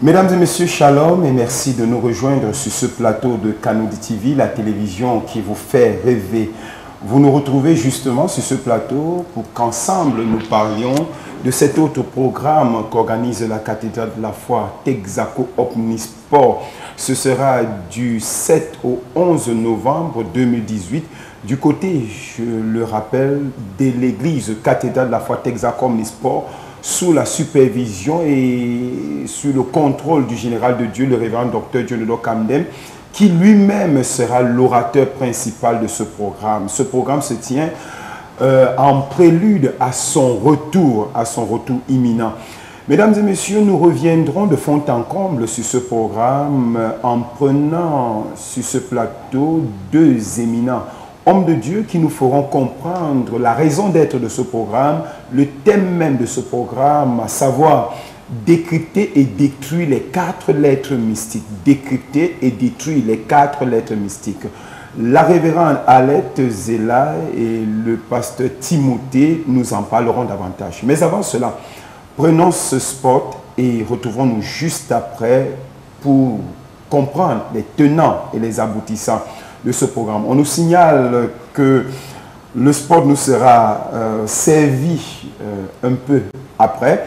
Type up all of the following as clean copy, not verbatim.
Mesdames et messieurs, shalom et merci de nous rejoindre sur ce plateau de Kanoudi TV, la télévision qui vous fait rêver. Vous nous retrouvez justement sur ce plateau pour qu'ensemble nous parlions de cet autre programme qu'organise la cathédrale de la foi Texaco Omnisport. Ce sera du 7 au 11 novembre 2018 du côté, je le rappelle, de l'église cathédrale de la foi Texaco Omnisport, sous la supervision et sous le contrôle du général de Dieu, le révérend Dr Dionelo Kamdem, qui lui-même sera l'orateur principal de ce programme. Ce programme se tient en prélude à son retour imminent. Mesdames et messieurs, nous reviendrons de fond en comble sur ce programme en prenant sur ce plateau deux éminents hommes de Dieu qui nous feront comprendre la raison d'être de ce programme, le thème même de ce programme, à savoir décrypter et détruire les 4 lettres mystiques. Décrypter et détruire les 4 lettres mystiques. La révérende Alette Zela et le pasteur Timothée nous en parleront davantage. Mais avant cela, prenons ce spot et retrouvons-nous juste après pour comprendre les tenants et les aboutissants de ce programme. On nous signale que le sport nous sera servi un peu après.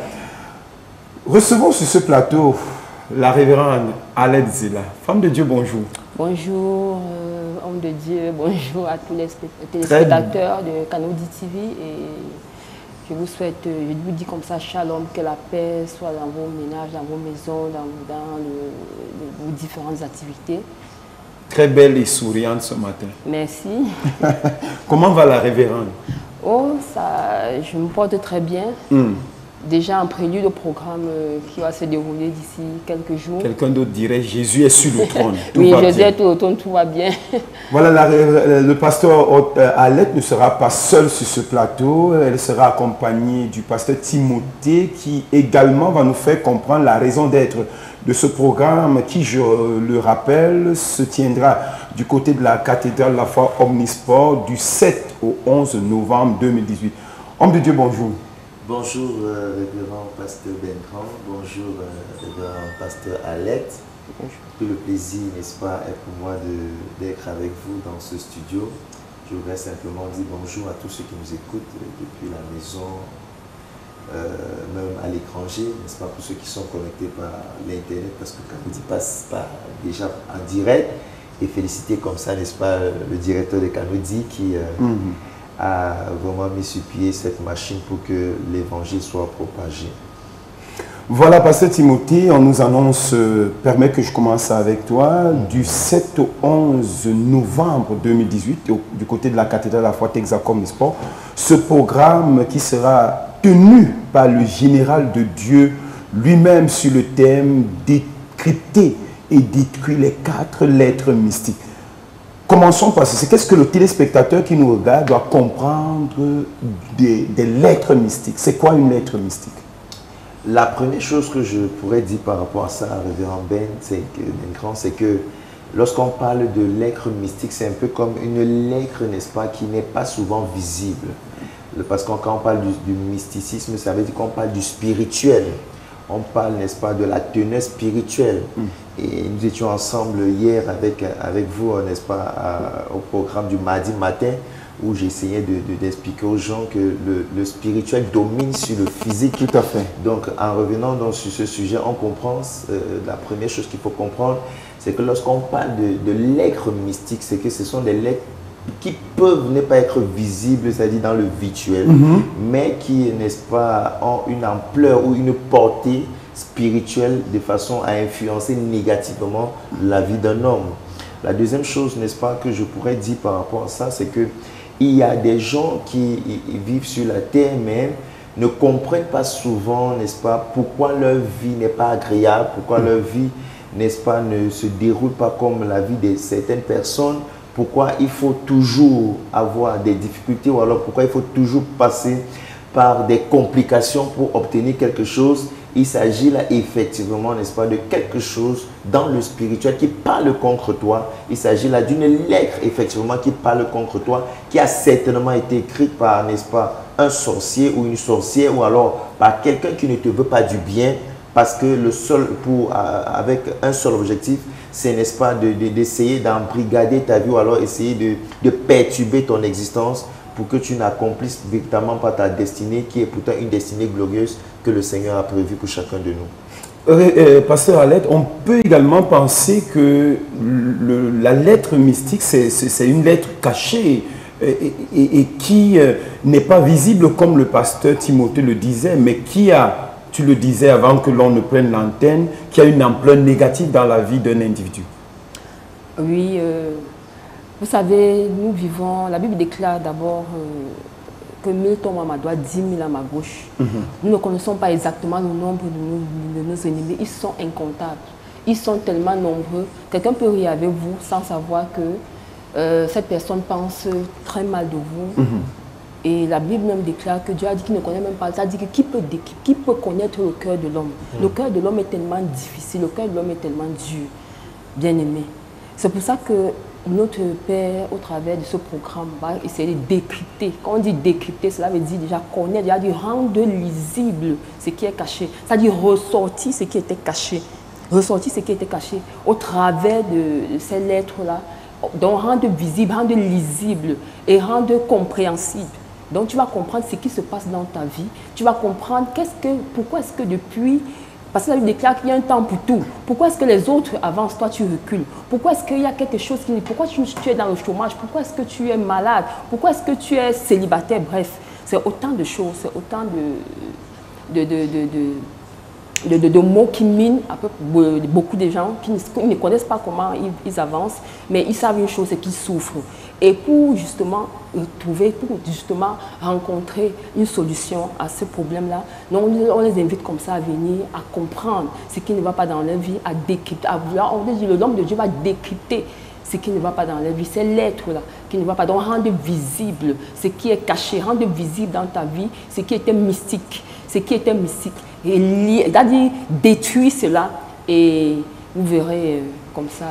Recevons sur ce plateau la révérende Alette Zela. Femme de Dieu, bonjour. Bonjour, homme de Dieu, bonjour à tous les téléspectateurs de Kanoudi TV. Et je vous souhaite, je vous dis comme ça, shalom, que la paix soit dans vos ménages, dans vos maisons, dans vos différentes activités. Très belle et souriante ce matin. Merci. Comment va la révérende? Oh, ça, je me porte très bien. Déjà en prélude au programme qui va se dérouler d'ici quelques jours. Quelqu'un d'autre dirait Jésus est sur le trône. Oui, Jésus est sur le trône, tout va bien. Voilà, le pasteur Alette ne sera pas seul sur ce plateau. Elle sera accompagnée du pasteur Timothée qui également va nous faire comprendre la raison d'être de ce programme qui, je le rappelle, se tiendra du côté de la cathédrale de la foi Omnisport du 7 au 11 novembre 2018. Homme de Dieu, bonjour. Bonjour, révérend pasteur Bertrand. Bonjour, révérend pasteur Alette. Tout le plaisir, n'est-ce pas, est pour moi d'être avec vous dans ce studio. Je voudrais simplement dire bonjour à tous ceux qui nous écoutent depuis la maison, même à l'étranger, n'est-ce pas, pour ceux qui sont connectés par l'Internet, parce que Kanoudi passe pas déjà en direct. Et féliciter comme ça, n'est-ce pas, le directeur de Kanoudi qui a vraiment mis sur pied cette machine pour que l'évangile soit propagé. Voilà, pasteur Timothée, on nous annonce, permet que je commence avec toi, du 7 au 11 novembre 2018, du côté de la cathédrale de la foi Texaco Omnisport, ce programme qui sera tenu par le général de Dieu lui-même sur le thème décrypter et détruire les 4 lettres mystiques. Commençons par ça. Qu'est-ce que le téléspectateur qui nous regarde doit comprendre des lettres mystiques? C'est quoi une lettre mystique? La première chose que je pourrais dire par rapport à ça, révérend Ben, c'est que lorsqu'on parle de lettres mystiques, c'est un peu comme une lettre, n'est-ce pas, qui n'est pas souvent visible. Parce que quand on parle du mysticisme, ça veut dire qu'on parle du spirituel. On parle, n'est-ce pas, de la teneur spirituelle. Et nous étions ensemble hier avec vous, n'est-ce pas, au programme du mardi matin, où j'essayais d'expliquer aux gens que le spirituel domine sur le physique. Tout à fait. Donc, en revenant donc sur ce sujet, on comprend, la première chose qu'il faut comprendre, c'est que lorsqu'on parle de lettres mystiques, c'est que ce sont des lettres qui peuvent ne pas être visibles, c'est-à-dire dans le virtuel, mais qui, n'est-ce pas, ont une ampleur ou une portée spirituelle de façon à influencer négativement la vie d'un homme. La deuxième chose, n'est-ce pas, que je pourrais dire par rapport à ça, c'est que il y a des gens qui vivent sur la terre, mais ne comprennent pas souvent, n'est-ce pas, pourquoi leur vie n'est pas agréable, pourquoi leur vie, n'est-ce pas, ne se déroule pas comme la vie de certaines personnes, pourquoi il faut toujours avoir des difficultés ou alors pourquoi il faut toujours passer par des complications pour obtenir quelque chose. Il s'agit là effectivement, n'est-ce pas, de quelque chose dans le spirituel qui parle contre toi. Il s'agit là d'une lettre effectivement qui parle contre toi, qui a certainement été écrite par, n'est-ce pas, un sorcier ou une sorcière ou alors par quelqu'un qui ne te veut pas du bien, parce que avec un seul objectif, c'est, n'est-ce pas, d'essayer d'embrigader ta vie ou alors essayer de perturber ton existence pour que tu n'accomplisses véritablement pas ta destinée, qui est pourtant une destinée glorieuse que le Seigneur a prévue pour chacun de nous. Pasteur Aled, on peut également penser que la lettre mystique, c'est une lettre cachée et qui n'est pas visible comme le pasteur Timothée le disait, mais qui a, tu le disais avant que l'on ne prenne l'antenne, qui a une ampleur négative dans la vie d'un individu. Oui, vous savez, nous vivons, la Bible déclare d'abord que 1000 tombent à ma droite, 10 000 à ma gauche. Nous ne connaissons pas exactement le nombre de nos ennemis, ils sont incomptables. Ils sont tellement nombreux. Quelqu'un peut rire avec vous sans savoir que cette personne pense très mal de vous. Et la Bible même déclare que Dieu a dit qu'il ne connaît même pas. Ça dit que qui peut connaître le cœur de l'homme? Le cœur de l'homme est tellement difficile, le cœur de l'homme est tellement dur, bien aimé. C'est pour ça que notre Père, au travers de ce programme, va essayer de décrypter. Quand on dit décrypter, cela veut dire déjà connaître, déjà dire rendre lisible ce qui est caché. C'est-à-dire ressortir ce qui était caché. Ressortir ce qui était caché au travers de ces lettres-là. Donc rendre visible, rendre lisible et rendre compréhensible. Donc tu vas comprendre ce qui se passe dans ta vie. Tu vas comprendre pourquoi est-ce que depuis... Parce que la Bible déclare qu'il y a un temps pour tout. Pourquoi est-ce que les autres avancent, toi tu recules? Pourquoi est-ce qu'il y a quelque chose qui... Pourquoi tu es dans le chômage? Pourquoi est-ce que tu es malade? Pourquoi est-ce que tu es célibataire? Bref, c'est autant de choses, c'est autant de mots qui minent beaucoup de gens qui ne connaissent pas comment ils avancent, mais ils savent une chose, c'est qu'ils souffrent. Et pour justement rencontrer une solution à ce problème-là, on les invite comme ça à venir, à comprendre ce qui ne va pas dans leur vie, à décrypter. On dit l'homme de Dieu va décrypter ce qui ne va pas dans leur vie, ces lettres-là qui ne va pas. Donc rendre visible ce qui est caché, rendre visible dans ta vie ce qui était mystique, et c'est-à-dire détruire cela et vous verrez comme ça.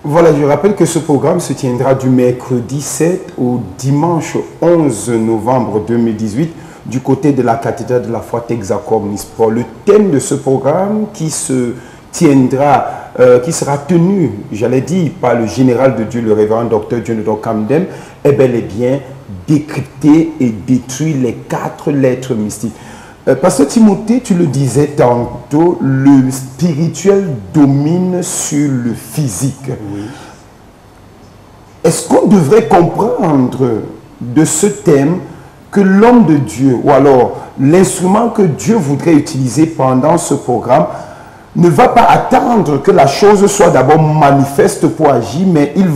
Voilà, je rappelle que ce programme se tiendra du mercredi 7 au dimanche 11 novembre 2018 du côté de la cathédrale de la foi Texacom Nisport. Le thème de ce programme qui sera tenu, j'allais dire, par le général de Dieu, le révérend Dr Dionedor Kamdem, est bel et bien décrypter et détruire les 4 lettres mystiques. Pasteur Timothée, tu le disais tantôt, le spirituel domine sur le physique. Oui. Est-ce qu'on devrait comprendre de ce thème que l'homme de Dieu, ou alors l'instrument que Dieu voudrait utiliser pendant ce programme, ne va pas attendre que la chose soit d'abord manifeste pour agir, mais il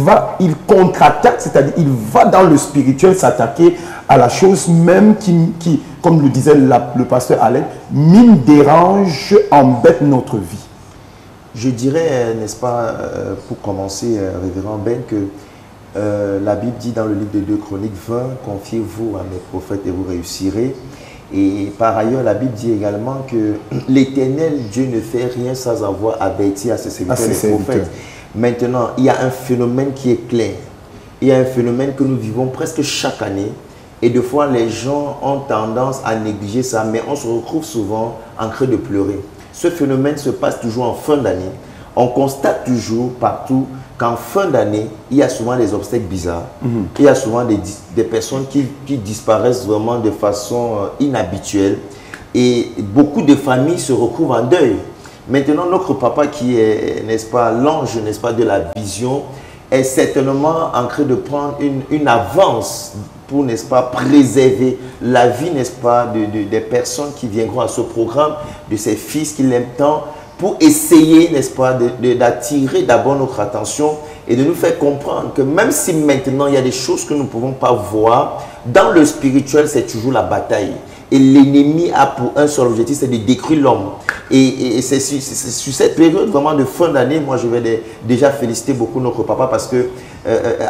contre-attaque, c'est-à-dire il va dans le spirituel s'attaquer à la chose même qui comme le disait le pasteur Alain, mine, dérange, embête notre vie. Je dirais, n'est-ce pas, pour commencer, révérend Ben, que la Bible dit dans le livre de 2 Chroniques 20, confiez-vous à mes prophètes et vous réussirez. Et par ailleurs, la Bible dit également que l'Éternel Dieu ne fait rien sans avoir averti à ses serviteurs, les prophètes. Maintenant, il y a un phénomène qui est clair. Il y a un phénomène que nous vivons presque chaque année. Et des fois, les gens ont tendance à négliger ça, mais on se retrouve souvent en train de pleurer. Ce phénomène se passe toujours en fin d'année. On constate toujours partout qu'en fin d'année, il y a souvent des obstacles bizarres. Il y a souvent des personnes qui disparaissent vraiment de façon inhabituelle. Et beaucoup de familles se retrouvent en deuil. Maintenant, notre papa qui est, n'est-ce pas, l'ange, n'est-ce pas, de la vision, est certainement en train de prendre une avance pour, n'est-ce pas, préserver la vie, n'est-ce pas, des personnes qui viendront à ce programme, de ses fils qu'il aime tant, pour essayer, n'est-ce pas, d'attirer d'abord notre attention et de nous faire comprendre que même si maintenant il y a des choses que nous ne pouvons pas voir, dans le spirituel, c'est toujours la bataille. Et l'ennemi a pour un seul objectif, c'est de détruire l'homme. Et c'est sur cette période vraiment de fin d'année, moi je vais déjà féliciter beaucoup notre papa parce que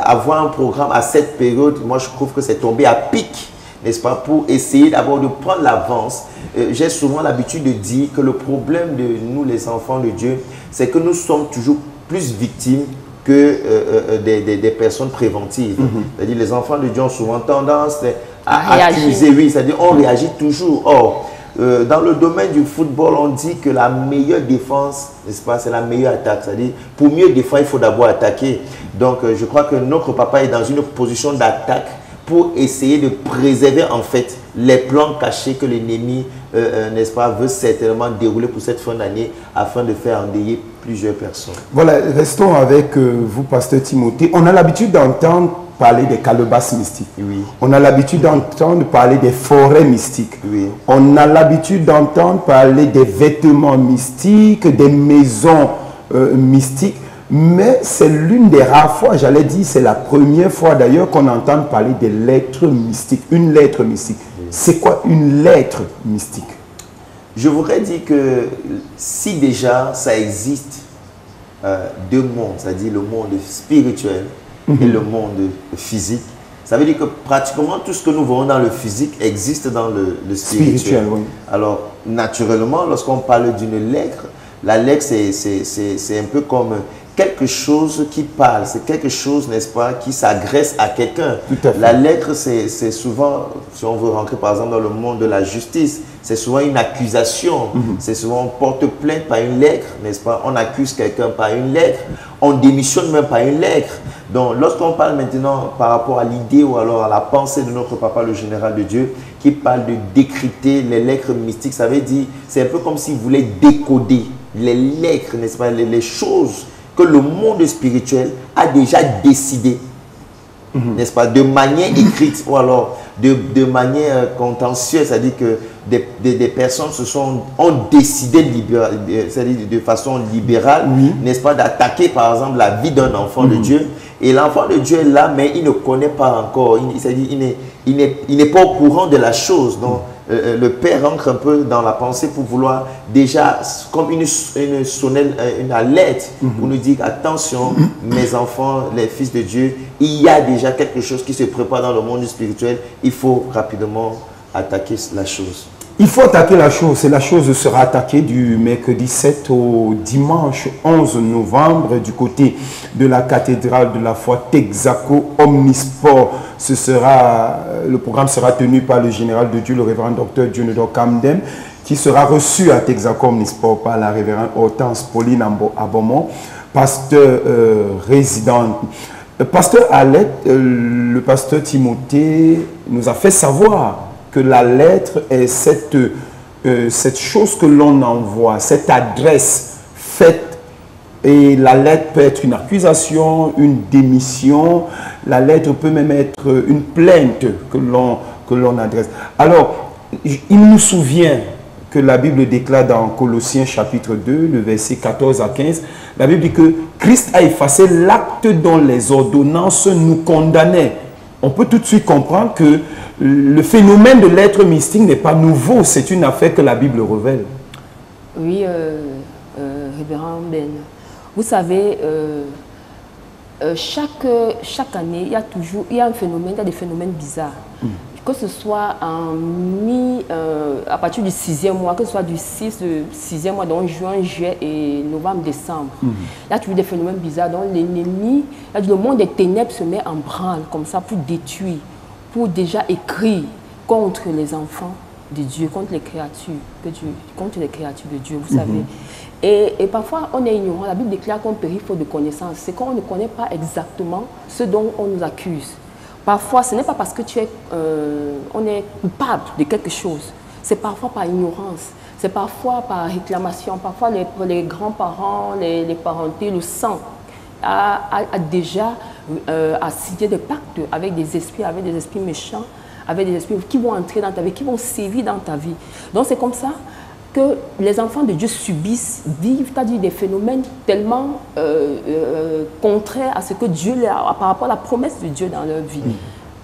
avoir un programme à cette période, moi je trouve que c'est tombé à pic, n'est-ce pas, pour essayer d'abord de prendre l'avance. J'ai souvent l'habitude de dire que le problème de nous les enfants de Dieu, c'est que nous sommes toujours plus victimes que des personnes préventives. C'est-à-dire les enfants de Dieu ont souvent tendance à accuser, oui, c'est-à-dire on réagit toujours. Or, dans le domaine du football, on dit que la meilleure défense, n'est-ce pas, c'est la meilleure attaque. C'est-à-dire, pour mieux défendre, il faut d'abord attaquer. Donc, je crois que notre papa est dans une position d'attaque pour essayer de préserver en fait les plans cachés que l'ennemi, n'est-ce pas, veut certainement dérouler pour cette fin d'année afin de faire endeuiller plusieurs personnes. Voilà, restons avec vous, pasteur Timothée. On a l'habitude d'entendre parler des calebasses mystiques. Oui. On a l'habitude d'entendre parler des forêts mystiques. Oui. On a l'habitude d'entendre parler des vêtements mystiques, des maisons mystiques. Mais c'est l'une des rares fois, j'allais dire, c'est la première fois d'ailleurs qu'on entend parler des lettres mystiques. Une lettre mystique. Oui. C'est quoi une lettre mystique? Je voudrais dire que si déjà ça existe deux mondes, c'est-à-dire le monde spirituel et le monde physique, ça veut dire que pratiquement tout ce que nous voyons dans le physique existe dans le spirituel. Oui. Alors, naturellement, lorsqu'on parle d'une lettre, la lettre, c'est un peu comme quelque chose qui parle, c'est quelque chose, n'est-ce pas, qui s'agresse à quelqu'un. La lettre, c'est souvent, si on veut rentrer par exemple dans le monde de la justice, c'est souvent une accusation, c'est souvent on porte plainte par une lettre, n'est-ce pas, on accuse quelqu'un par une lettre, on démissionne même par une lettre. Donc lorsqu'on parle maintenant par rapport à l'idée ou alors à la pensée de notre papa le général de Dieu, qui parle de décrypter les lettres mystiques, ça veut dire, c'est un peu comme s'il voulait décoder les lettres, n'est-ce pas, les choses que le monde spirituel a déjà décidé, n'est-ce pas, de manière écrite ou alors de manière contentieuse, c'est-à-dire que des personnes ont décidé de façon libérale, n'est-ce pas, d'attaquer par exemple la vie d'un enfant de Dieu. Et l'enfant de Dieu est là, mais il ne connaît pas encore, c'est-à-dire il n'est pas au courant de la chose. Donc, le père entre un peu dans la pensée pour vouloir déjà, comme une sonnelle, une alerte, pour nous dire attention, mes enfants, les fils de Dieu, il y a déjà quelque chose qui se prépare dans le monde spirituel, il faut rapidement attaquer la chose. Il faut attaquer la chose, et la chose sera attaquée du mercredi 7 au dimanche 11 novembre du côté de la cathédrale de la foi Texaco Omnisport. Le programme sera tenu par le général de Dieu, le révérend docteur Dionedor Kamdem, qui sera reçu à Texaco Omnisport par la révérende Hortense Pauline Abomon, pasteur résident. Pasteur Alette, le pasteur Timothée nous a fait savoir que la lettre est cette chose que l'on envoie, cette adresse faite. Et la lettre peut être une accusation, une démission. La lettre peut même être une plainte que l'on adresse. Alors, il nous souvient que la Bible déclare dans Colossiens chapitre 2, le verset 14 à 15, la Bible dit que Christ a effacé l'acte dont les ordonnances nous condamnaient. On peut tout de suite comprendre que le phénomène de l'être mystique n'est pas nouveau, c'est une affaire que la Bible révèle. Oui, révérend Ben. Vous savez, chaque année, il y a des phénomènes bizarres. Que ce soit à partir du 6e mois, que ce soit du 6e mois, donc juin, juillet et novembre, décembre. Il y a toujours des phénomènes bizarres. Donc l'ennemi, le monde des ténèbres se met en branle comme ça pour détruire, pour déjà écrire contre les enfants de Dieu, contre les créatures de Dieu, vous savez. Et parfois, on est ignorant. La Bible déclare qu'on périt faute de connaissance. C'est qu'on ne connaît pas exactement ce dont on nous accuse. Parfois, ce n'est pas parce que on est coupable de quelque chose. C'est parfois par ignorance. C'est parfois par réclamation. Parfois, les grands-parents, les parentés, le sang a déjà signé des pactes avec des esprits méchants, avec des esprits qui vont entrer dans ta vie, qui vont sévir dans ta vie. Donc, c'est comme ça que les enfants de Dieu vivent, c'est-à-dire des phénomènes tellement contraires à ce que Dieu a par rapport à la promesse de Dieu dans leur vie.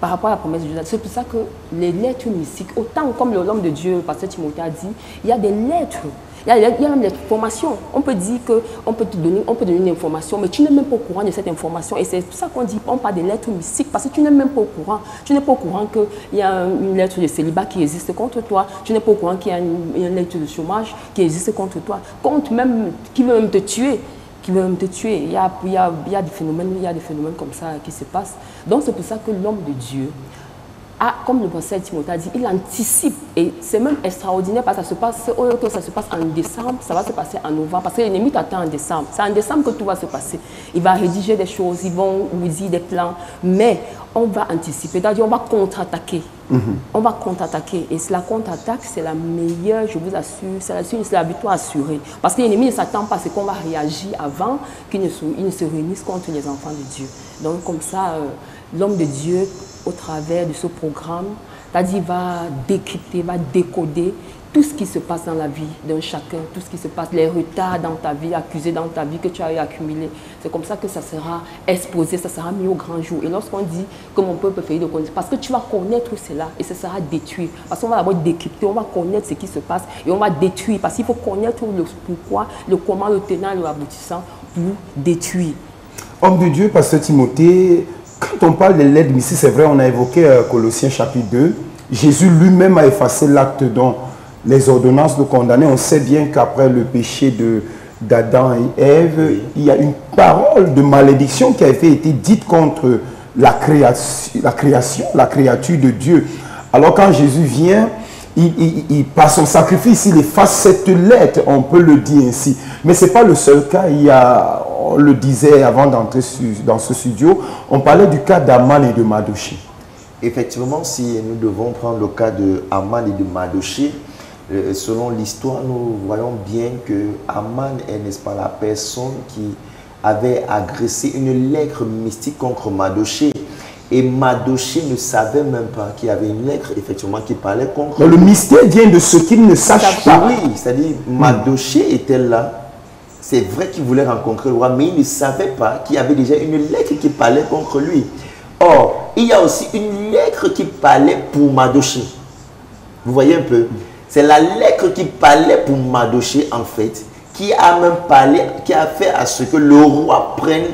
Par rapport à la promesse de Dieu. C'est pour ça que les lettres mystiques, autant comme l'homme de Dieu, le pasteur Timothée a dit, il y a des lettres. Il y a même des informations. On peut dire qu'on peut te donner une information, mais tu n'es même pas au courant de cette information. Et c'est pour ça qu'on parle des lettres mystiques, parce que tu n'es même pas au courant. Tu n'es pas au courant qu'il y a une lettre de célibat qui existe contre toi. Tu n'es pas au courant qu'il y a une lettre de chômage qui existe contre toi. Qui veut même te tuer. Il y a des phénomènes comme ça qui se passent. Donc c'est pour ça que l'homme de Dieu comme le professeur Timothée a dit, il anticipe. Et c'est même extraordinaire parce que ça se passe en décembre, ça va se passer en novembre. Parce que l'ennemi t'attend en décembre. C'est en décembre que tout va se passer. Il va rédiger des choses, ils vont vous dire des plans. Mais on va anticiper, c'est-à-dire on va contre-attaquer. On va contre-attaquer. Et la contre-attaque, c'est la meilleure, je vous assure, c'est la victoire assurée. Parce que l'ennemi ne s'attend pas à ce qu'on va réagir avant qu'il ne se réunisse contre les enfants de Dieu. Donc comme ça, l'homme de Dieu, au travers de ce programme, c'est-à-dire va décrypter, va décoder tout ce qui se passe dans la vie d'un chacun, tout ce qui se passe, les retards dans ta vie, accusés dans ta vie que tu as eu accumulés. C'est comme ça que ça sera exposé, ça sera mis au grand jour. Et lorsqu'on dit que mon peuple fait de connaître, parce que tu vas connaître cela et ça sera détruit. Parce qu'on va d'abord décrypter, on va connaître ce qui se passe et on va détruire. Parce qu'il faut connaître le pourquoi, le comment, le tenant et l'aboutissant pour détruire. Homme de Dieu, pasteur Timothée, quand on parle de l'aide mystique, c'est vrai, on a évoqué Colossiens chapitre 2. Jésus lui-même a effacé l'acte dont les ordonnances le condamnaient. On sait bien qu'après le péché d'Adam et Ève, il y a une parole de malédiction qui a été dite contre la création, la créature de Dieu. Alors quand Jésus vient, par son sacrifice, il efface cette lettre, on peut le dire ainsi. Mais ce n'est pas le seul cas. On le disait avant d'entrer dans ce studio, on parlait du cas d'Aman et de Mardochée. Effectivement, si nous devons prendre le cas de Aman et de Mardochée, selon l'histoire, nous voyons bien que Aman est, n'est-ce pas, la personne qui avait agressé une lettre mystique contre Mardochée. Et Mardochée ne savait même pas qu'il y avait une lettre, effectivement, qui parlait contre lui. Le mystère vient de ce qu'il ne sache pas. Oui, c'est-à-dire Mardochée était là. C'est vrai qu'il voulait rencontrer le roi, mais il ne savait pas qu'il y avait déjà une lettre qui parlait contre lui. Or, il y a aussi une lettre qui parlait pour Mardochée. Vous voyez un peu? C'est la lettre qui parlait pour Mardochée, en fait, qui a même parlé, qui a fait à ce que le roi prenne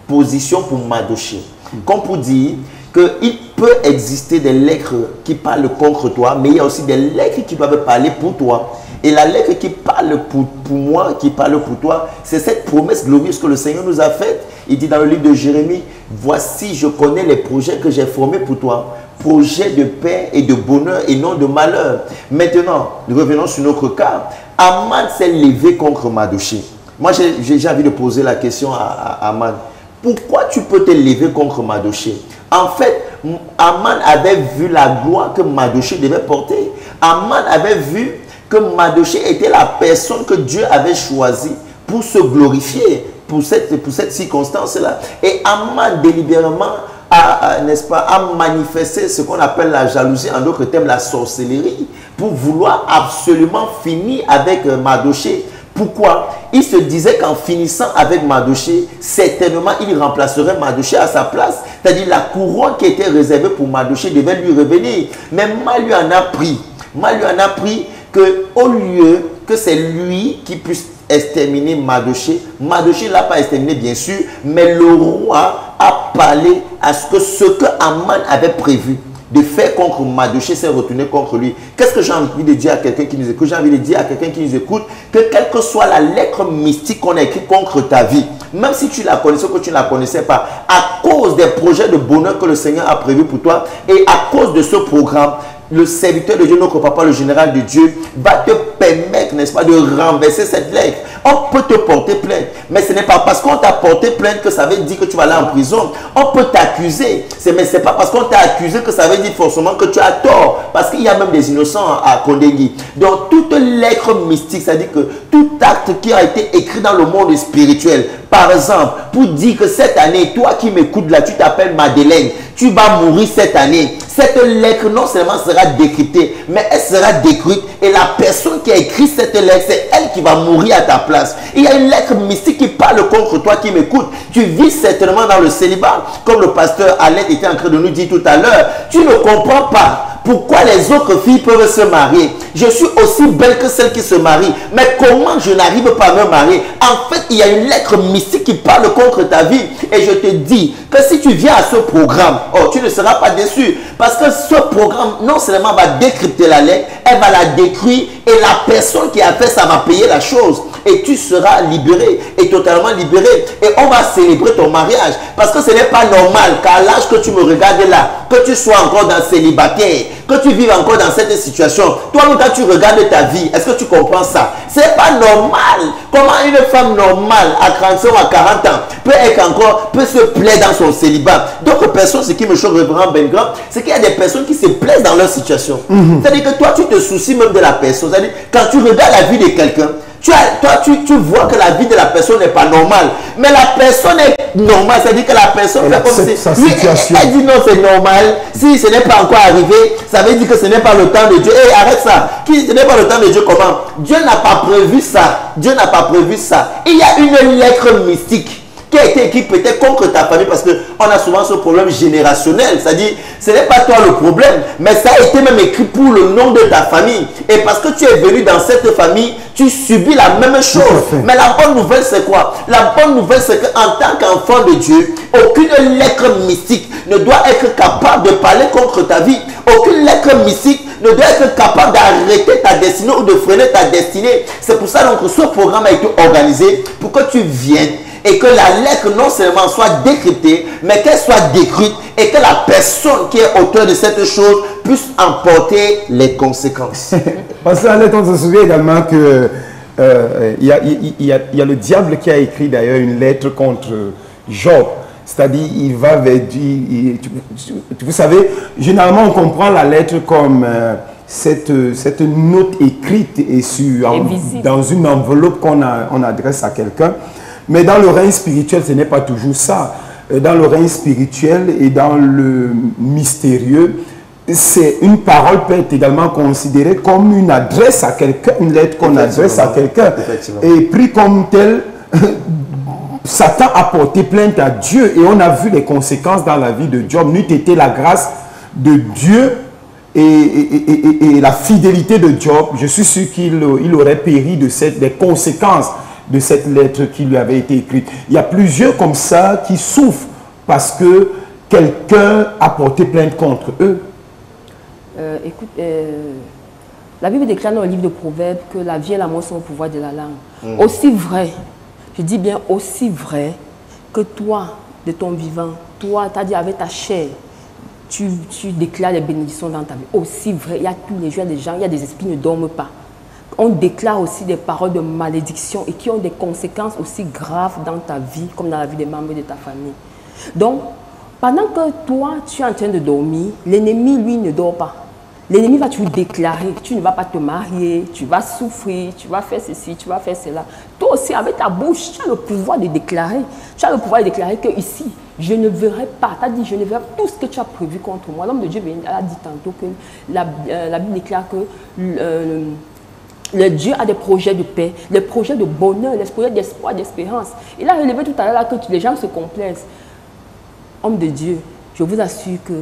position pour Mardochée. Comme pour dire qu'il peut exister des lettres qui parlent contre toi, mais il y a aussi des lettres qui doivent parler pour toi. Et la lettre qui parle pour moi, qui parle pour toi, c'est cette promesse glorieuse que le Seigneur nous a faite. Il dit dans le livre de Jérémie, « Voici, je connais les projets que j'ai formés pour toi, projets de paix et de bonheur et non de malheur. » Maintenant, nous revenons sur notre cas. Aman s'est levé contre Mardochée. Moi, j'ai envie de poser la question à Aman. Pourquoi tu peux te lever contre Mardochée? En fait, Aman avait vu la gloire que Mardochée devait porter. Aman avait vu que Mardochée était la personne que Dieu avait choisie pour se glorifier, pour cette circonstance-là. Et Aman délibérément n'est-ce pas, a manifesté ce qu'on appelle la jalousie, en d'autres termes la sorcellerie, pour vouloir absolument finir avec Mardochée. Pourquoi? Il se disait qu'en finissant avec Mardochée, certainement il remplacerait Mardochée à sa place. C'est-à-dire la couronne qui était réservée pour Mardochée devait lui revenir. Mais mal lui en a pris. Mal lui en a pris qu'au lieu que c'est lui qui puisse exterminer Mardochée, Mardochée ne l'a pas exterminé bien sûr, mais le roi a parlé à ce que Aman avait prévu de faire contre Mardochée s'est retourné contre lui. Qu'est-ce que j'ai envie de dire à quelqu'un qui nous écoute? J'ai envie de dire à quelqu'un qui nous écoute que quelle que soit la lettre mystique qu'on a écrite contre ta vie, même si tu la connaissais ou que tu ne la connaissais pas, à cause des projets de bonheur que le Seigneur a prévus pour toi et à cause de ce programme, le serviteur de Dieu, notre papa, le général de Dieu, va te permettre, n'est-ce pas, de renverser cette lettre. On peut te porter plainte, mais ce n'est pas parce qu'on t'a porté plainte que ça veut dire que tu vas aller en prison. On peut t'accuser, mais ce n'est pas parce qu'on t'a accusé que ça veut dire forcément que tu as tort, parce qu'il y a même des innocents à condamner. Donc, toute lettre mystique, c'est-à-dire que tout acte qui a été écrit dans le monde spirituel, par exemple, pour dire que cette année, toi qui m'écoutes là, tu t'appelles Madeleine, tu vas mourir cette année. Cette lettre non seulement sera décryptée, mais elle sera détruite. Et la personne qui a écrit cette lettre, c'est elle qui va mourir à ta place. Il y a une lettre mystique qui parle contre toi qui m'écoute. Tu vis certainement dans le célibat, comme le pasteur Alain était en train de nous dire tout à l'heure. Tu ne comprends pas pourquoi les autres filles peuvent se marier. Je suis aussi belle que celles qui se marient. Mais comment je n'arrive pas à me marier? En fait, il y a une lettre mystique qui parle contre ta vie. Et je te dis que si tu viens à ce programme, oh, tu ne seras pas déçu. Parce que ce programme, non seulement va décrypter la lettre, elle va la détruire Et la personne qui a fait ça va payer la chose. Et tu seras libéré, et totalement libéré. Et on va célébrer ton mariage. Parce que ce n'est pas normal qu'à l'âge que tu me regardes là, que tu sois encore dans célibataire, que tu vives encore dans cette situation. Toi-même, quand tu regardes ta vie, est-ce que tu comprends ça? C'est pas normal. Comment une femme normale à 35 ou à 40 ans peut se plaire dans son célibat? D'autres personnes, ce qui me choque vraiment Ben Grand, c'est qu'il y a des personnes qui se plaisent dans leur situation. C'est-à-dire que toi, tu te soucies même de la personne. C'est-à-dire, quand tu regardes la vie de quelqu'un, tu vois que la vie de la personne n'est pas normale. Mais la personne est normale. C'est-à-dire que la personne fait comme si... sa situation. Elle dit non, c'est normal. Si ce n'est pas encore arrivé, ça veut dire que ce n'est pas le temps de Dieu. Hé, arrête ça. Ce n'est pas le temps de Dieu, comment? Dieu n'a pas prévu ça. Dieu n'a pas prévu ça. Il y a une lettre mystique qui a été écrite peut-être contre ta famille, parce qu'on a souvent ce problème générationnel. C'est-à-dire, ce n'est pas toi le problème, mais ça a été même écrit pour le nom de ta famille. Et parce que tu es venu dans cette famille, tu subis la même chose. Mais la bonne nouvelle, c'est quoi? La bonne nouvelle, c'est qu'en tant qu'enfant de Dieu, aucune lettre mystique ne doit être capable de parler contre ta vie. Aucune lettre mystique ne doit être capable d'arrêter ta destinée ou de freiner ta destinée. C'est pour ça que ce programme a été organisé pour que tu viennes et que la lettre non seulement soit décryptée, mais qu'elle soit décrite et que la personne qui est auteur de cette chose puisse emporter les conséquences. Parce qu'on se souvient également que il y a le diable qui a écrit d'ailleurs une lettre contre Job. C'est-à-dire, il va vers Dieu. Vous savez, généralement, on comprend la lettre comme cette note écrite et dans une enveloppe qu'on adresse à quelqu'un. Mais dans le règne spirituel, ce n'est pas toujours ça. Dans le règne spirituel et dans le mystérieux, une parole peut être également considérée comme une adresse à quelqu'un, une lettre qu'on adresse à quelqu'un. Et pris comme tel, Satan a porté plainte à Dieu et on a vu les conséquences dans la vie de Job. N'eût été la grâce de Dieu et la fidélité de Job, je suis sûr qu'il aurait péri des conséquences de cette lettre qui lui avait été écrite. Il y a plusieurs comme ça qui souffrent parce que quelqu'un a porté plainte contre eux. Écoute, la Bible déclare dans le livre de Proverbes que la vie et la mort sont au pouvoir de la langue. Aussi vrai, je dis bien aussi vrai, que toi, de ton vivant, toi, tu as dit avec ta chair, tu déclares les bénédictions dans ta vie. Aussi vrai, il y a tous les jours des gens, il y a des esprits qui ne dorment pas. On déclare aussi des paroles de malédiction et qui ont des conséquences aussi graves dans ta vie comme dans la vie des membres de ta famille. Donc, pendant que toi, tu es en train de dormir, l'ennemi, lui, ne dort pas. L'ennemi va toujours déclarer que tu ne vas pas te marier, tu vas souffrir, tu vas faire ceci, tu vas faire cela. Toi aussi, avec ta bouche, tu as le pouvoir de déclarer. Tu as le pouvoir de déclarer que ici, je ne verrai pas. Tu as dit, je ne verrai pas tout ce que tu as prévu contre moi. L'homme de Dieu a dit tantôt que la Bible déclare que le Dieu a des projets de paix, des projets de bonheur, des projets d'espoir, d'espérance. Il a relevé tout à l'heure que les gens se complaisent. Homme de Dieu, je vous assure que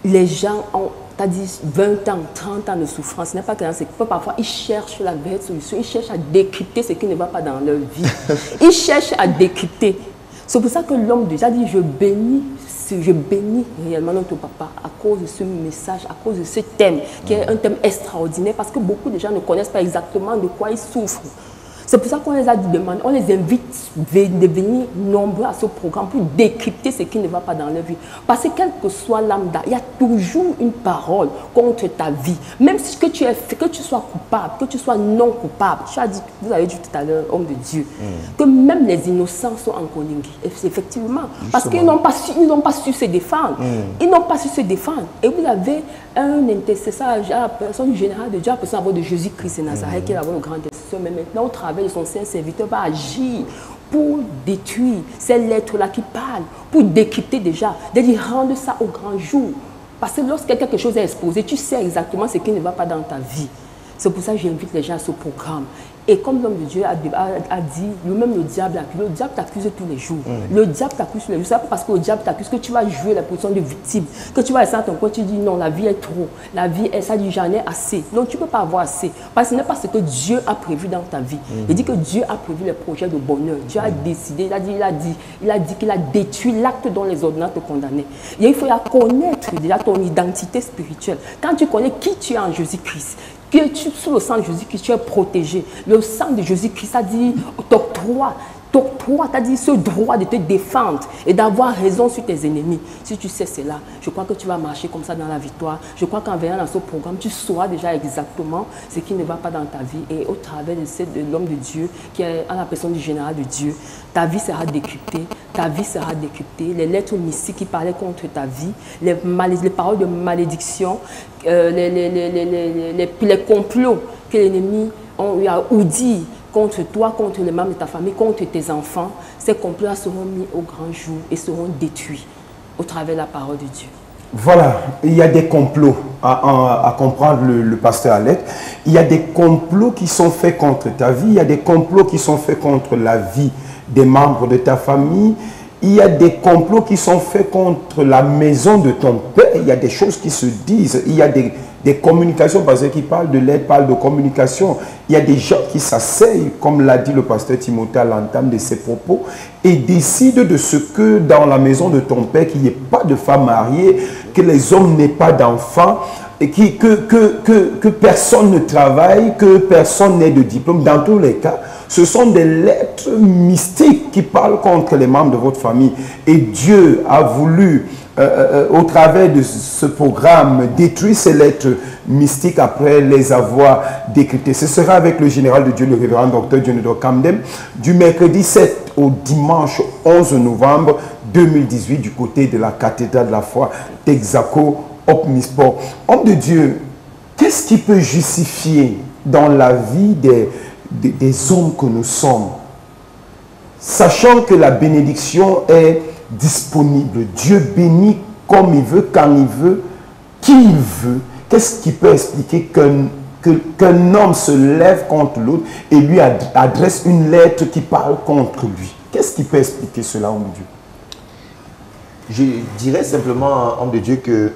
les gens ont, tu as dit 20 ans, 30 ans de souffrance. Ce n'est pas que c'est que parfois ils cherchent la vraie solution, ils cherchent à décrypter ce qui ne va pas dans leur vie. Ils cherchent à décrypter. C'est pour ça que l'homme de Dieu a dit, je bénis réellement notre papa à cause de ce message, à cause de ce thème, qui est un thème extraordinaire, parce que beaucoup de gens ne connaissent pas exactement de quoi ils souffrent. C'est pour ça qu'on les a demandé, on les invite de venir nombreux à ce programme pour décrypter ce qui ne va pas dans leur vie. Parce que quel que soit lambda, il y a toujours une parole contre ta vie. Même si que tu sois coupable, que tu sois non coupable. Tu as dit, vous avez dit tout à l'heure, homme de Dieu, que même les innocents sont en Koningui. Effectivement. Parce qu'ils n'ont pas su se défendre. Ils n'ont pas su se défendre. Et vous avez un intercesseur, la personne générale de Dieu, la personne de Jésus-Christ de Nazareth, qui est le grand intercesseur. Mais maintenant, au travers de son saint serviteur, va agir pour détruire ces lettres-là qui parlent, pour décrypter déjà, de lui rendre ça au grand jour. Parce que lorsque quelque chose est exposé, tu sais exactement ce qui ne va pas dans ta vie. C'est pour ça que j'invite les gens à ce programme. Et comme l'homme de Dieu a dit, lui-même le diable t'accuse tous les jours. Le diable t'accuse tous les jours. Ce n'est pas parce que le diable t'accuse que tu vas jouer la position de victime, que tu vas rester à ton coin, tu dis non, la vie est trop. La vie est, ça dit j'en ai assez. Donc tu ne peux pas avoir assez. Parce que ce n'est pas ce que Dieu a prévu dans ta vie. Il dit que Dieu a prévu les projets de bonheur. Dieu a décidé, il a dit qu'il a détruit l'acte dont les ordonnances te condamnaient. Et il faut connaître déjà ton identité spirituelle. Quand tu connais qui tu es en Jésus-Christ, que sous le sang de Jésus-Christ, tu es protégé. Le sang de Jésus-Christ a dit, t'octroie, t'as dit ce droit de te défendre et d'avoir raison sur tes ennemis. Si tu sais cela, je crois que tu vas marcher comme ça dans la victoire. Je crois qu'en venant dans ce programme, tu sauras déjà exactement ce qui ne va pas dans ta vie. Et au travers de l'homme de Dieu, qui est en la personne du général de Dieu, ta vie sera décryptée, ta vie sera décryptée. Les lettres mystiques qui parlaient contre ta vie, les paroles de malédiction, les complots que l'ennemi a ourdis contre toi, contre les membres de ta famille, contre tes enfants, ces complots seront mis au grand jour et seront détruits au travers de la parole de Dieu. Voilà, il y a des complots à comprendre le pasteur Alec. Il y a des complots qui sont faits contre ta vie, il y a des complots qui sont faits contre la vie des membres de ta famille, il y a des complots qui sont faits contre la maison de ton père, il y a des choses qui se disent, il y a des communications, parce qu'il parle de l'aide, parle de communication. Il y a des gens qui s'asseyent, comme l'a dit le pasteur Timothée à l'entame de ses propos, et décident de ce que dans la maison de ton père, qu'il n'y ait pas de femme mariée, que les hommes n'aient pas d'enfants, et que personne ne travaille, que personne n'ait de diplôme. Dans tous les cas, ce sont des lettres mystiques qui parlent contre les membres de votre famille. Et Dieu a voulu, au travers de ce programme, détruire ces lettres mystiques après les avoir décryptées. Ce sera avec le général de Dieu, le révérend docteur Dionedor Kamdem, du mercredi 7 au dimanche 11 novembre 2018, du côté de la cathédrale de la foi Texaco, Omnisport. Homme de Dieu, qu'est-ce qui peut justifier dans la vie des hommes que nous sommes, sachant que la bénédiction est disponible, Dieu bénit comme il veut, quand il veut, qui il veut. Qu'est-ce qui peut expliquer qu'un homme se lève contre l'autre et lui adresse une lettre qui parle contre lui? Qu'est-ce qui peut expliquer cela, homme de Dieu? Je dirais simplement, homme de Dieu, que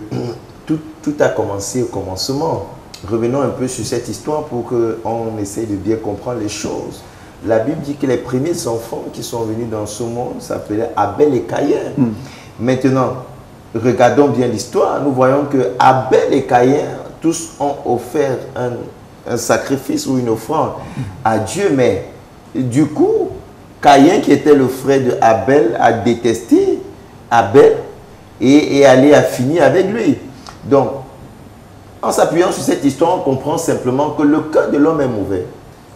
tout a commencé au commencement. Revenons un peu sur cette histoire pour qu'on essaye de bien comprendre les choses. La Bible dit que les premiers enfants qui sont venus dans ce monde s'appelaient Abel et Caïn. Maintenant, regardons bien l'histoire. Nous voyons que Abel et Caïn, tous ont offert un sacrifice ou une offrande à Dieu. Mais du coup, Caïn, qui était le frère de Abel, a détesté Abel et allé à finir avec lui. Donc, en s'appuyant sur cette histoire, on comprend simplement que le cœur de l'homme est mauvais.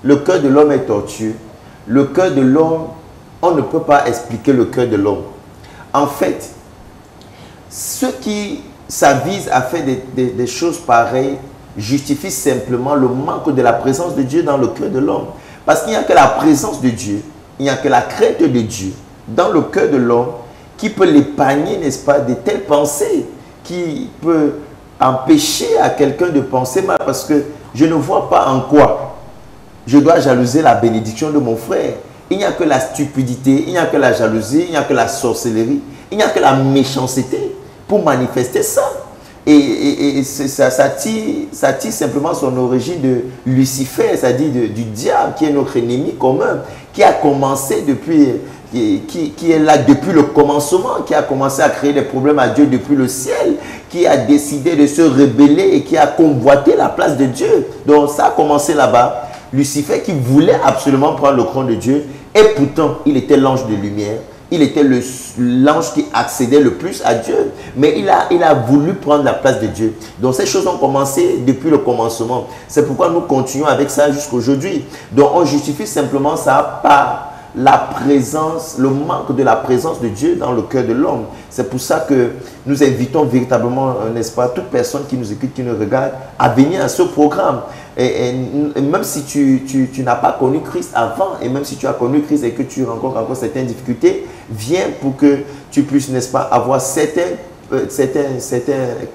Le cœur de l'homme est tortueux. Le cœur de l'homme, on ne peut pas expliquer le cœur de l'homme. En fait, ceux qui s'avisent à faire des choses pareilles justifient simplement le manque de la présence de Dieu dans le cœur de l'homme. Parce qu'il n'y a que la présence de Dieu, il n'y a que la crainte de Dieu dans le cœur de l'homme qui peut l'épargner, n'est-ce pas, de telles pensées, qui peut empêcher à quelqu'un de penser mal, parce que je ne vois pas en quoi je dois jalouser la bénédiction de mon frère. Il n'y a que la stupidité, il n'y a que la jalousie, il n'y a que la sorcellerie, il n'y a que la méchanceté pour manifester ça. Et ça tire simplement son origine de Lucifer, c'est-à-dire du diable, qui est notre ennemi commun, qui a commencé depuis, qui est là depuis le commencement, qui a commencé à créer des problèmes à Dieu depuis le ciel, qui a décidé de se rebeller et qui a convoité la place de Dieu. Donc ça a commencé là-bas. Lucifer qui voulait absolument prendre le trône de Dieu, et pourtant il était l'ange de lumière, il était l'ange qui accédait le plus à Dieu, mais il a voulu prendre la place de Dieu. Donc ces choses ont commencé depuis le commencement. C'est pourquoi nous continuons avec ça jusqu'à aujourd'hui. Donc on justifie simplement ça par la présence, le manque de la présence de Dieu dans le cœur de l'homme. C'est pour ça que nous invitons véritablement, n'est-ce pas, toute personne qui nous écoute, qui nous regarde, à venir à ce programme. Et même si tu n'as pas connu Christ avant, et même si tu as connu Christ et que tu rencontres encore certaines difficultés, viens pour que tu puisses, n'est-ce pas, avoir certaines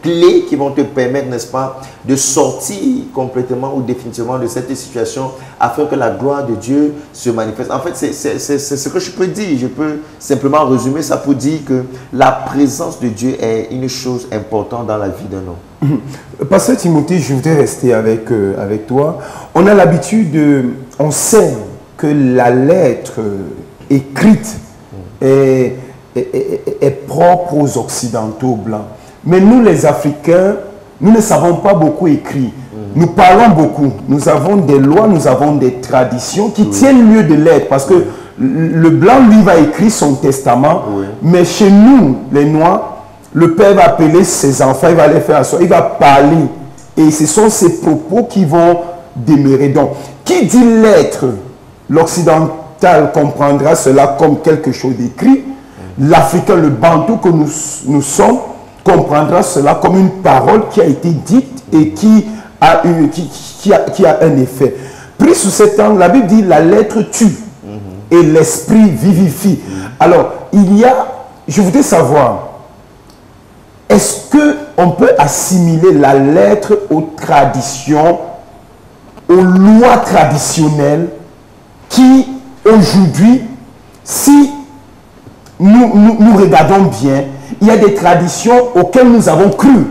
clés qui vont te permettre, n'est-ce pas, de sortir complètement ou définitivement de cette situation afin que la gloire de Dieu se manifeste. En fait, c'est ce que je peux dire. Je peux simplement résumer ça pour dire que la présence de Dieu est une chose importante dans la vie d'un homme. Pasteur Timothée, je voudrais rester avec toi. On a l'habitude, on sait que la lettre écrite est propre aux Occidentaux blancs. Mais nous, les Africains, nous ne savons pas beaucoup écrire. Nous parlons beaucoup. Nous avons des lois, nous avons des traditions qui tiennent lieu de l'être. Parce que le blanc, lui, va écrire son testament. Mais chez nous, les noirs, le père va appeler ses enfants, il va les faire asseoir, il va parler. Et ce sont ces propos qui vont demeurer. Donc, qui dit l'être, l'occidental comprendra cela comme quelque chose d'écrit. L'Africain, le bantou que nous sommes, comprendra cela comme une parole qui a été dite et qui a un effet. Pris sous cet angle, la Bible dit la lettre tue et l'esprit vivifie. Alors, je voudrais savoir, est-ce qu'on peut assimiler la lettre aux traditions, aux lois traditionnelles qui, aujourd'hui, si nous regardons bien, il y a des traditions auxquelles nous avons cru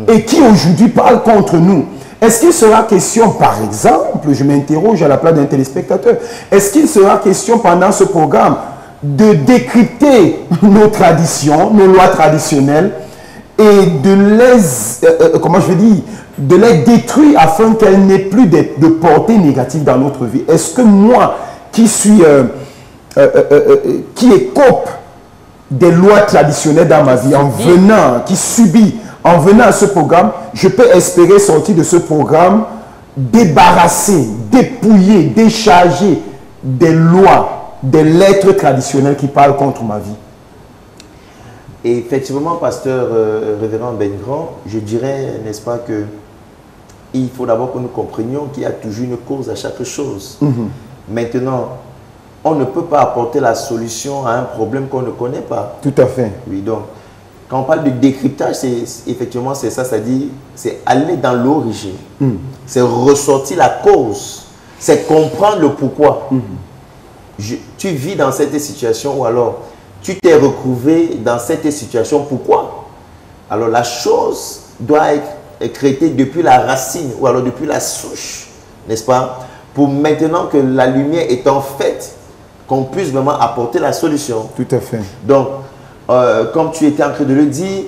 et qui aujourd'hui parlent contre nous. Est-ce qu'il sera question, par exemple, je m'interroge à la place d'un téléspectateur, est-ce qu'il sera question pendant ce programme de décrypter nos traditions, nos lois traditionnelles et de les détruire afin qu'elles n'aient plus de portée négative dans notre vie? Est-ce que moi, qui écope des lois traditionnelles dans ma vie, en venant à ce programme, je peux espérer sortir de ce programme débarrassé, dépouillé, déchargé des lois, des lettres traditionnelles qui parlent contre ma vie? Et effectivement, pasteur révérend Bengrand, je dirais, n'est-ce pas, que il faut d'abord que nous comprenions qu'il y a toujours une cause à chaque chose. Maintenant, on ne peut pas apporter la solution à un problème qu'on ne connaît pas. Tout à fait. Oui, donc, quand on parle de décryptage, effectivement, c'est ça, c'est-à-dire, c'est aller dans l'origine. C'est ressortir la cause. C'est comprendre le pourquoi. Tu vis dans cette situation ou alors tu t'es retrouvé dans cette situation. Pourquoi? Alors, la chose doit être traitée depuis la racine ou alors depuis la souche, n'est-ce pas? Pour maintenant que la lumière est en fait, qu'on puisse vraiment apporter la solution. Tout à fait. Donc, comme tu étais en train de le dire,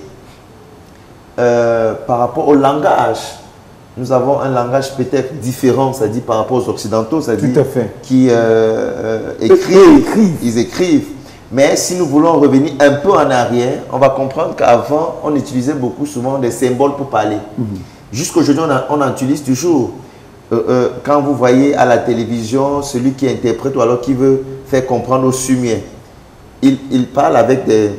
par rapport au langage, nous avons un langage peut-être différent, c'est-à-dire par rapport aux Occidentaux, c'est-à-dire qui écrivent, ils écrivent. Mais si nous voulons revenir un peu en arrière, on va comprendre qu'avant, on utilisait beaucoup souvent des symboles pour parler. Jusqu'aujourd'hui, on en utilise toujours. Quand vous voyez à la télévision celui qui interprète ou alors qui veut faire comprendre aux Sumiens, il parle avec des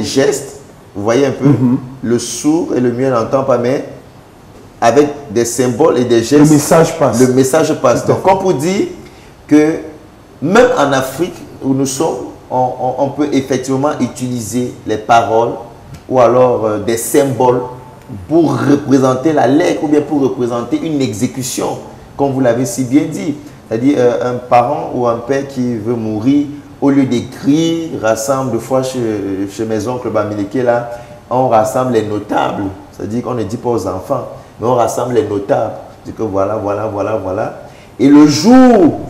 gestes, vous voyez un peu, le sourd et le muet n'entend pas, mais avec des symboles et des gestes, le message passe. Le message passe. Donc, comme pour dire que même en Afrique où nous sommes, on peut effectivement utiliser les paroles ou alors des symboles pour représenter la lettre ou bien pour représenter une exécution, comme vous l'avez si bien dit. C'est-à-dire un parent ou un père qui veut mourir, au lieu d'écrire, rassemble des fois chez mes oncles Bamileke là, on rassemble les notables. C'est-à-dire qu'on ne dit pas aux enfants, mais on rassemble les notables. C'est que voilà, voilà, voilà, voilà. Et le jour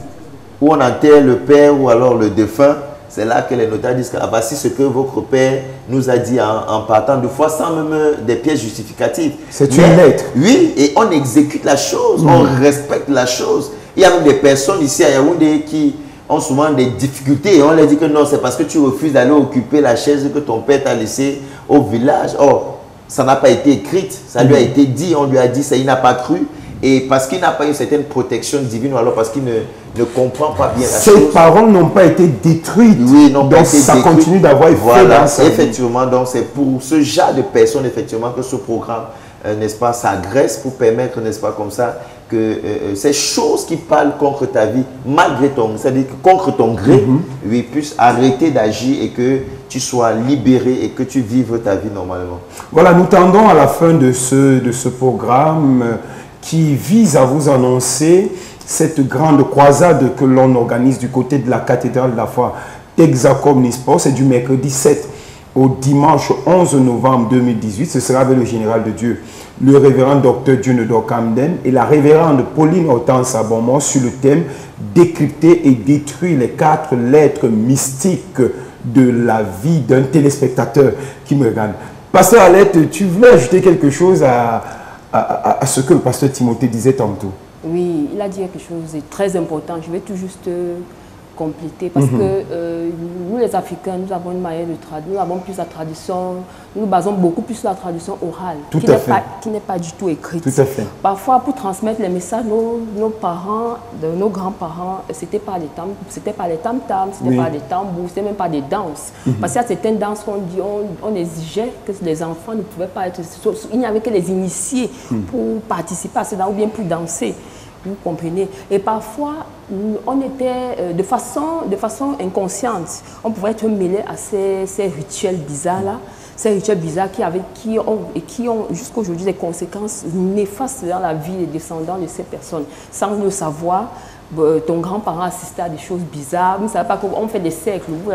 où on enterre le père ou alors le défunt, c'est là que les notables disent que voici ce que votre père nous a dit en partant, de fois sans même des pièces justificatives. C'est une lettre. Oui, et on exécute la chose, on respecte la chose. Il y a même des personnes ici à Yaoundé qui ont souvent des difficultés et on leur dit que non, c'est parce que tu refuses d'aller occuper la chaise que ton père t'a laissée au village. Or, ça n'a pas été écrit, ça lui a été dit, on lui a dit ça, il n'a pas cru. Et parce qu'il n'a pas une certaine protection divine, ou alors parce qu'il ne comprend pas bien la chose. Ces paroles n'ont pas été détruites. Oui, n'ont pas été ça détruites. Continue d'avoir effet voilà, dans sa vie. effectivement, donc c'est pour ce genre de personnes, effectivement, que ce programme, n'est-ce pas, s'agresse pour permettre, n'est-ce pas, comme ça, que ces choses qui parlent contre ta vie, malgré ton, c'est-à-dire contre ton gré, oui, puissent arrêter d'agir et que tu sois libéré et que tu vives ta vie normalement. Voilà, nous tendons à la fin de ce programme qui vise à vous annoncer cette grande croisade que l'on organise du côté de la cathédrale de la foi Texacom Nisport. C'est du mercredi 7 au dimanche 11 novembre 2018. Ce sera avec le général de Dieu, le révérend docteur Dionedor Camden et la révérende Pauline Hortense Abonmont sur le thème « Décrypter et détruire les 4 lettres mystiques de la vie d'un téléspectateur qui me regarde ». Pasteur Alette, tu voulais ajouter quelque chose à ce que le pasteur Timothée disait tantôt? Oui, il a dit quelque chose de très important. Je vais tout juste compléter parce que nous les Africains, nous avons une manière de traduire, nous avons plus la tradition, nous basons beaucoup plus sur la tradition orale qui n'est pas du tout écrite. Tout à fait. Parfois, pour transmettre les messages, nos parents, nos grands-parents, c'était pas les tam-tams, c'était pas pas des tambours, c'était même pas des danses. Parce qu'il y a certaines danses qu'on dit, on exigeait que les enfants ne pouvaient pas être, il n'y avait que les initiés pour participer à ces danses ou bien pour danser. Vous comprenez? Et parfois, on était de façon inconsciente, on pouvait être mêlé à ces rituels bizarres-là, ces rituels bizarres qui ont jusqu'à aujourd'hui des conséquences néfastes dans la vie des descendants de ces personnes. Sans le savoir, ton grand-parent assistait à des choses bizarres, vous ne savez pas qu'on fait des cercles. Vous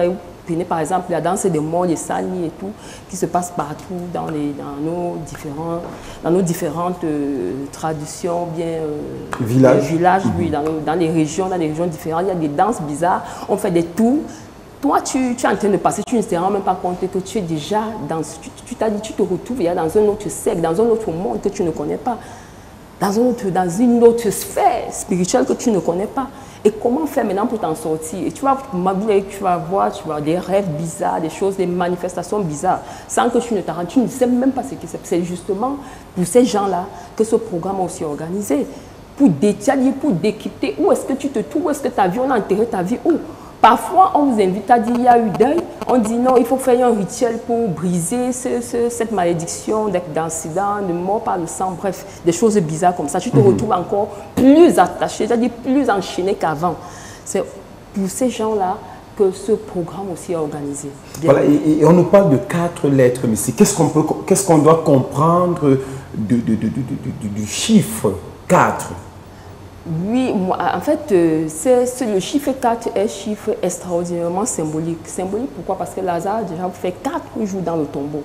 prenez par exemple la danse des morts, les sani et tout, qui se passe partout dans nos différentes traditions, bien villages, oui, dans les régions différentes. Il y a des danses bizarres, on fait des tours. Toi, tu es en train de passer, tu ne te rends même pas compte que tu es déjà dans... Tu t'as dit, tu te retrouves dans un autre cercle, dans un autre monde que tu ne connais pas, dans une autre sphère spirituelle que tu ne connais pas. Et comment faire maintenant pour t'en sortir? Et tu vas voir des rêves bizarres, des choses, des manifestations bizarres, sans que tu ne t'en rendes, tu ne sais même pas ce que c'est. C'est justement pour ces gens-là que ce programme est aussi organisé. Pour décrypter où est-ce que tu te trouves, où est-ce que ta vie, on a enterré ta vie, où? Parfois, on vous invite à dire il y a eu deuil. On dit non, il faut faire un rituel pour briser cette malédiction d'incident, de mort par le sang, bref, des choses bizarres comme ça. Tu te retrouves encore plus attaché, c'est-à-dire plus enchaîné qu'avant. C'est pour ces gens-là que ce programme aussi est organisé. Voilà, et on nous parle de 4 lettres, mais qu'est-ce qu'on doit comprendre du chiffre 4? Oui, en fait, le chiffre 4 est un chiffre extraordinairement symbolique. Symbolique pourquoi? Parce que Lazare déjà fait 4 jours dans le tombeau.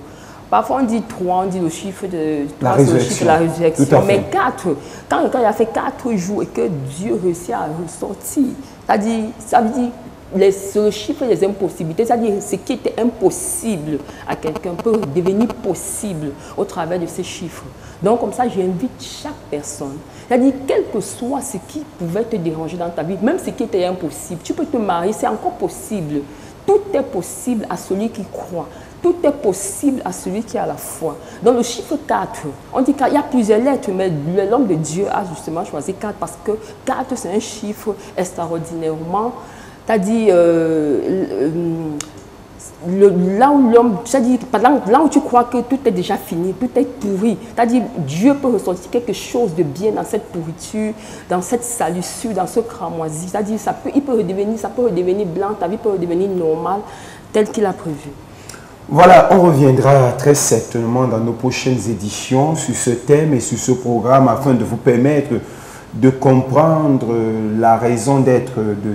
Parfois on dit 3, on dit le chiffre de la résurrection. La résurrection. Mais 4, quand il a fait 4 jours et que Dieu réussit à ressortir, ça veut dire le chiffre des impossibilités, c'est-à-dire ce qui était impossible à quelqu'un peut devenir possible au travers de ces chiffres. Donc comme ça, j'invite chaque personne, c'est-à-dire quel que soit ce qui pouvait te déranger dans ta vie, même ce qui était impossible, tu peux te marier, c'est encore possible. Tout est possible à celui qui croit. Tout est possible à celui qui a la foi. Dans le chiffre 4, on dit qu'il y a plusieurs lettres, mais l'homme de Dieu a justement choisi 4 parce que 4, c'est un chiffre extraordinairement... C'est-à-dire, là où tu crois que tout est déjà fini, tout est pourri, c'est-à-dire Dieu peut ressortir quelque chose de bien dans cette pourriture, dans cette salissure, dans ce cramoisi. C'est-à-dire, ça peut redevenir blanc, ta vie peut redevenir normale, telle qu'il a prévu. Voilà, on reviendra très certainement dans nos prochaines éditions sur ce thème et sur ce programme afin de vous permettre de comprendre la raison d'être de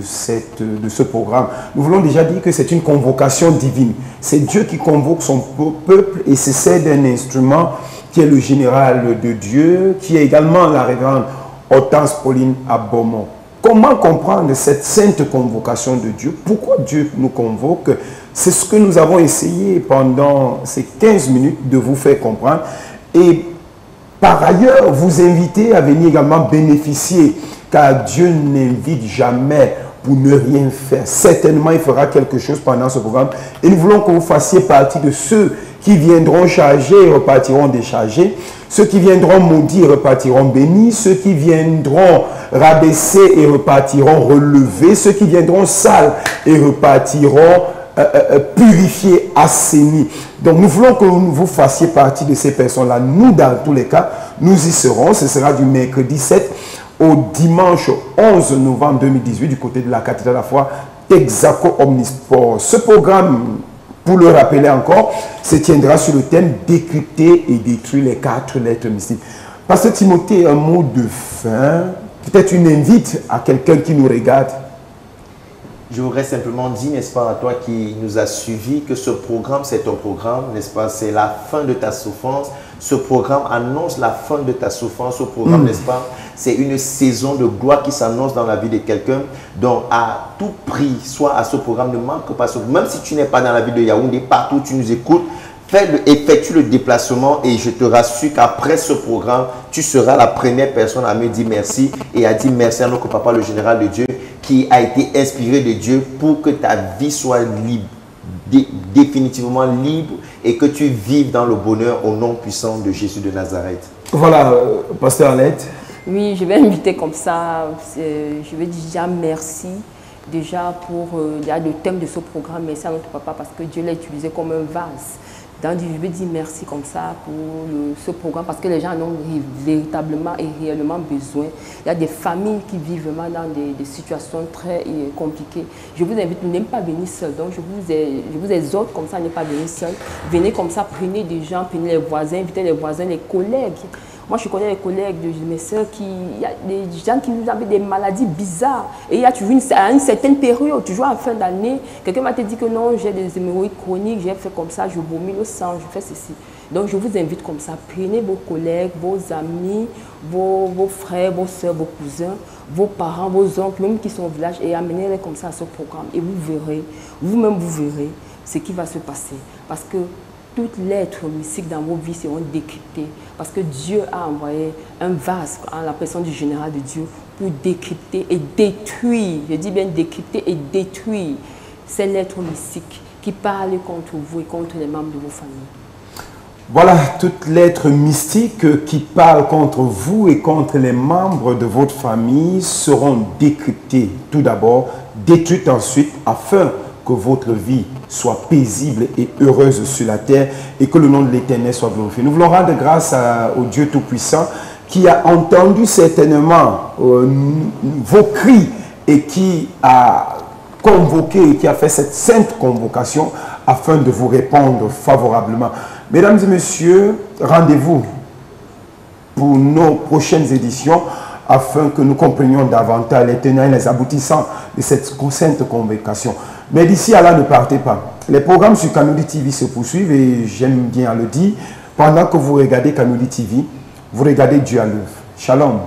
ce programme. Nous voulons déjà dire que c'est une convocation divine. C'est Dieu qui convoque son peuple et se sert d'un instrument qui est le général de Dieu, qui est également la révérende Hortense Pauline Abomon. Comment comprendre cette sainte convocation de Dieu? Pourquoi Dieu nous convoque? C'est ce que nous avons essayé pendant ces 15 minutes de vous faire comprendre. Et par ailleurs, vous invitez à venir également bénéficier, car Dieu n'invite jamais pour ne rien faire. Certainement, il fera quelque chose pendant ce programme. Et nous voulons que vous fassiez partie de ceux qui viendront charger et repartiront déchargés. Ceux qui viendront maudits et repartiront bénis. Ceux qui viendront rabaissés et repartiront relevés. Ceux qui viendront sales et repartiront purifiés, assainis. Donc nous voulons que vous fassiez partie de ces personnes-là. Nous, dans tous les cas, nous y serons. Ce sera du mercredi 7 au dimanche 11 novembre 2018 du côté de la cathédrale de la foi Texaco Omnisport. Ce programme, pour le rappeler encore, se tiendra sur le thème décrypter et détruire les 4 lettres mystiques. Pasteur Timothée, un mot de fin, peut-être une invite à quelqu'un qui nous regarde. Je voudrais simplement dire, n'est-ce pas, à toi qui nous a suivis, que ce programme, c'est ton programme, n'est-ce pas, c'est la fin de ta souffrance. Ce programme annonce la fin de ta souffrance. Ce programme, n'est-ce pas, c'est une saison de gloire qui s'annonce dans la vie de quelqu'un. Donc, à tout prix, soit à ce programme, ne manque pas ce programme. Même si tu n'es pas dans la ville de Yaoundé, partout où tu nous écoutes, effectue le déplacement et je te rassure qu'après ce programme, tu seras la première personne à me dire merci et à dire merci à notre papa, le général de Dieu, qui a été inspiré de Dieu pour que ta vie soit libre, définitivement libre et que tu vives dans le bonheur au nom puissant de Jésus de Nazareth. Voilà, Pasteur Annette. Oui, je vais inviter comme ça, je vais dire déjà merci. Déjà pour il y a le thème de ce programme, merci à notre papa parce que Dieu l'a utilisé comme un vase. Donc je vais dire merci comme ça pour ce programme parce que les gens en ont véritablement et réellement besoin. Il y a des familles qui vivent vraiment dans des situations très compliquées. Je vous invite, n'aimez pas venir seul. Donc je vous exhorte comme ça à ne pas venir seul. Venez comme ça, prenez des gens, prenez les voisins, invitez les voisins, les collègues. Moi, je connais les collègues de mes soeurs il y a des gens qui avaient des maladies bizarres. Et il y a toujours à une certaine période, toujours en fin d'année, quelqu'un m'a dit que non, j'ai des hémorroïdes chroniques, j'ai fait comme ça, je vomis le sang, je fais ceci. Donc, je vous invite comme ça, prenez vos collègues, vos amis, vos frères, vos soeurs, vos cousins, vos parents, vos oncles, même qui sont au village, et amenez-les comme ça à ce programme. Et vous verrez, vous-même vous verrez ce qui va se passer. Parce que toutes lettres mystiques dans vos vies seront décryptées parce que Dieu a envoyé un vase en la personne du général de Dieu pour décrypter et détruire, je dis bien décrypter et détruire ces lettres mystiques qui parlent contre vous et contre les membres de vos familles. Voilà, toutes lettres mystiques qui parlent contre vous et contre les membres de votre famille seront décryptées tout d'abord, détruites ensuite afin que votre vie soit paisible et heureuse sur la terre et que le nom de l'Éternel soit glorifié. Nous voulons rendre grâce au Dieu Tout-Puissant qui a entendu certainement vos cris et qui a convoqué et qui a fait cette sainte convocation afin de vous répondre favorablement. Mesdames et messieurs, rendez-vous pour nos prochaines éditions afin que nous comprenions davantage les tenants et les aboutissants de cette sainte convocation. Mais d'ici à là, ne partez pas. Les programmes sur Kanoudi TV se poursuivent et j'aime bien le dire, pendant que vous regardez Kanoudi TV, vous regardez Dieu à l'œuvre. Shalom.